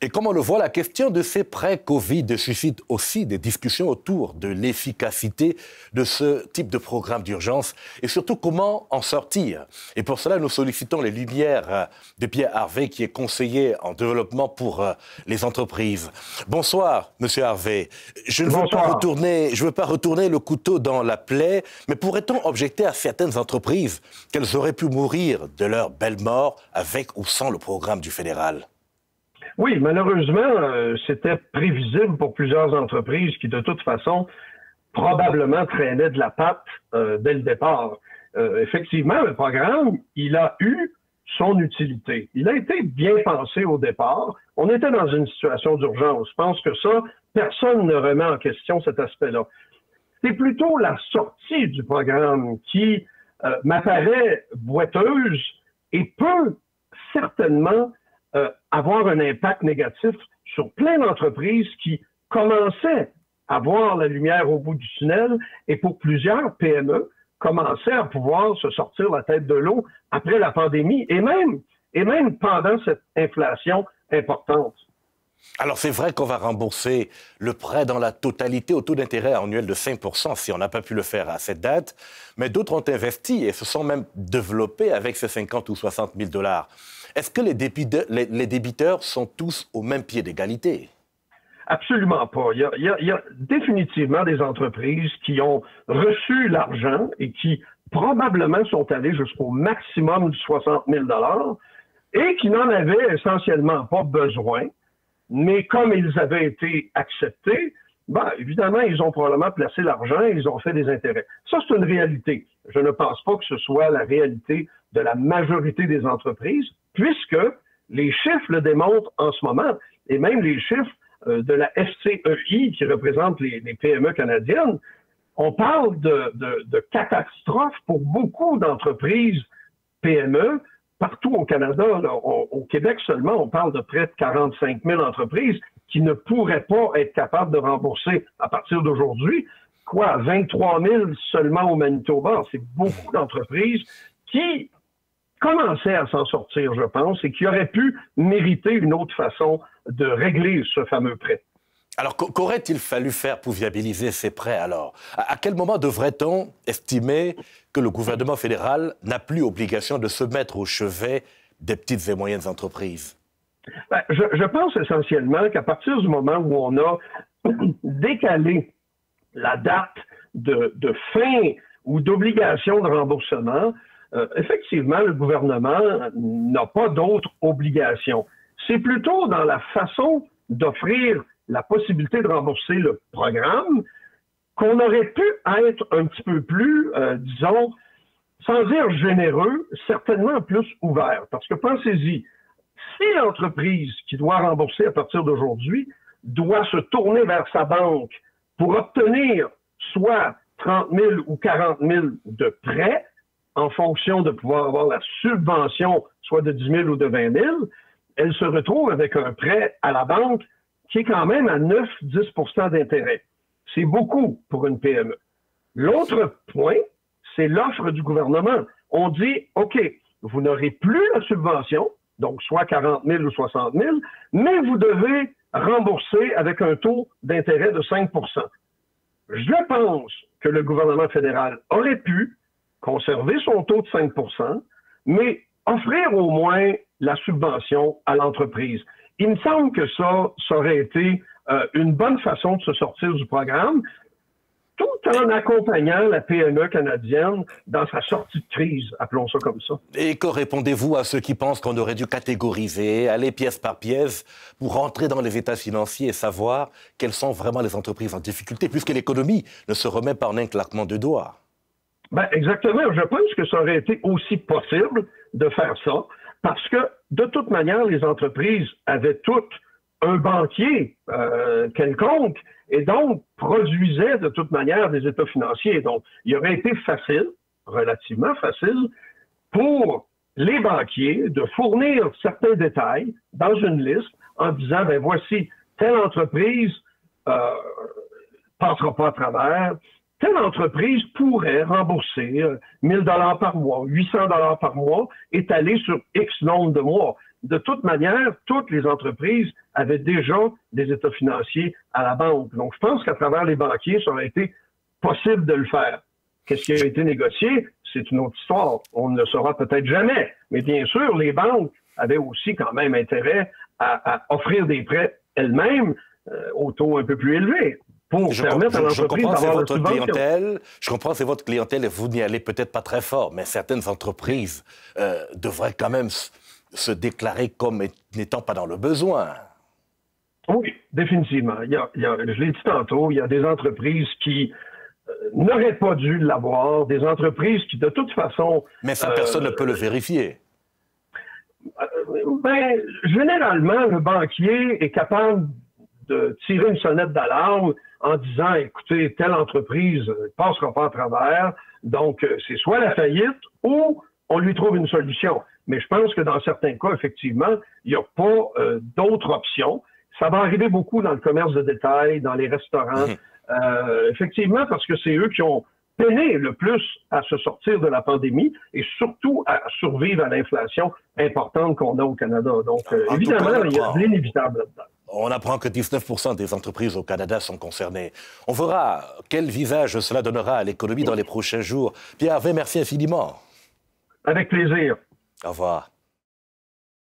Et comme on le voit, la question de ces prêts Covid suscite aussi des discussions autour de l'efficacité de ce type de programme d'urgence et surtout comment en sortir. Et pour cela, nous sollicitons les lumières de Pierre Harvey, qui est conseiller en développement pour les entreprises. Bonsoir, Monsieur Harvey. Je ne veux pas retourner le couteau dans la plaie, mais pourrait-on objecter à certaines entreprises qu'elles auraient pu mourir de leur belle mort avec ou sans le programme du fédéral? Oui, malheureusement, c'était prévisible pour plusieurs entreprises qui, de toute façon, probablement traînaient de la patte dès le départ. Effectivement, le programme, il a eu son utilité. Il a été bien pensé au départ. On était dans une situation d'urgence. Je pense que ça, personne ne remet en question cet aspect-là. C'est plutôt la sortie du programme qui m'apparaît boiteuse et peut certainement avoir un impact négatif sur plein d'entreprises qui commençaient à voir la lumière au bout du tunnel et pour plusieurs PME commençaient à pouvoir se sortir la tête de l'eau après la pandémie et même pendant cette inflation importante. Alors, c'est vrai qu'on va rembourser le prêt dans la totalité au taux d'intérêt annuel de 5 % si on n'a pas pu le faire à cette date, mais d'autres ont investi et se sont même développés avec ces 50 ou 60 000 $. Est-ce que les débiteurs sont tous au même pied d'égalité? Absolument pas. Il y a définitivement des entreprises qui ont reçu l'argent et qui probablement sont allées jusqu'au maximum de 60 000 $ et qui n'en avaient essentiellement pas besoin. Mais comme ils avaient été acceptés, évidemment, ils ont probablement placé l'argent et ils ont fait des intérêts. Ça, c'est une réalité. Je ne pense pas que ce soit la réalité de la majorité des entreprises, puisque les chiffres le démontrent en ce moment, et même les chiffres de la FCEI, qui représente les PME canadiennes. On parle de catastrophe pour beaucoup d'entreprises PME, partout au Canada. Là, au Québec seulement, on parle de près de 45 000 entreprises qui ne pourraient pas être capables de rembourser à partir d'aujourd'hui. 23 000 seulement au Manitoba. C'est beaucoup d'entreprises qui commençaient à s'en sortir, je pense, et qui auraient pu mériter une autre façon de régler ce fameux prêt. Alors, qu'aurait-il fallu faire pour viabiliser ces prêts, alors? À quel moment devrait-on estimer que le gouvernement fédéral n'a plus obligation de se mettre au chevet des petites et moyennes entreprises? Je pense essentiellement qu'à partir du moment où on a décalé la date de fin ou d'obligation de remboursement, effectivement, le gouvernement n'a pas d'autres obligations. C'est plutôt dans la façon d'offrir la possibilité de rembourser le programme qu'on aurait pu être un petit peu plus, disons, sans dire généreux, certainement plus ouvert. Parce que pensez-y, si l'entreprise qui doit rembourser à partir d'aujourd'hui doit se tourner vers sa banque pour obtenir soit 30 000 ou 40 000 de prêts, en fonction de pouvoir avoir la subvention, soit de 10 000 ou de 20 000, elle se retrouve avec un prêt à la banque qui est quand même à 9-10 % d'intérêt. C'est beaucoup pour une PME. L'autre point, c'est l'offre du gouvernement. On dit, OK, vous n'aurez plus la subvention, donc soit 40 000 ou 60 000, mais vous devez rembourser avec un taux d'intérêt de 5 %. Je pense que le gouvernement fédéral aurait pu conserver son taux de 5 %, mais offrir au moins la subvention à l'entreprise. Il me semble que ça aurait été une bonne façon de se sortir du programme, tout en accompagnant la PME canadienne dans sa sortie de crise, appelons ça comme ça. Et que répondez-vous à ceux qui pensent qu'on aurait dû catégoriser, aller pièce par pièce, pour rentrer dans les états financiers et savoir quelles sont vraiment les entreprises en difficulté, puisque l'économie ne se remet pas en un claquement de doigts? Exactement. Je pense que ça aurait été aussi possible de faire ça, parce que, de toute manière, les entreprises avaient toutes un banquier quelconque, et donc produisaient de toute manière des états financiers. Donc, il aurait été facile, relativement facile, pour les banquiers de fournir certains détails dans une liste en disant, voici, telle entreprise passera pas à travers, telle entreprise pourrait rembourser 1 000 $ par mois, 800 $ par mois, étalé sur X nombre de mois. de toute manière, toutes les entreprises avaient déjà des états financiers à la banque. Donc, je pense qu'à travers les banquiers, ça aurait été possible de le faire. Qu'est-ce qui a été négocié? C'est une autre histoire. On ne le saura peut-être jamais. Mais bien sûr, les banques avaient aussi quand même intérêt à offrir des prêts elles-mêmes au taux un peu plus élevé pour permettre à l'entreprise d'avoir la subvention. Je comprends, c'est votre clientèle et vous n'y allez peut-être pas très fort, mais certaines entreprises devraient quand même se déclarer comme n'étant pas dans le besoin. Oui, définitivement. Je l'ai dit tantôt, il y a des entreprises qui n'auraient pas dû l'avoir, des entreprises qui, de toute façon... Mais ça, personne ne peut le vérifier. Ben, généralement, le banquier est capable de tirer une sonnette d'alarme en disant, écoutez, telle entreprise ne passera pas à travers, donc c'est soit la faillite ou on lui trouve une solution. Mais je pense que dans certains cas, effectivement, il n'y a pas d'autres options. Ça va arriver beaucoup dans le commerce de détail, dans les restaurants, effectivement, parce que c'est eux qui ont peiné le plus à se sortir de la pandémie et surtout à survivre à l'inflation importante qu'on a au Canada. Donc, évidemment, il y a de l'inévitable là-dedans. On apprend que 19% des entreprises au Canada sont concernées. On verra quel visage cela donnera à l'économie dans les prochains jours. Pierre Harvey, merci infiniment. Avec plaisir. Au revoir.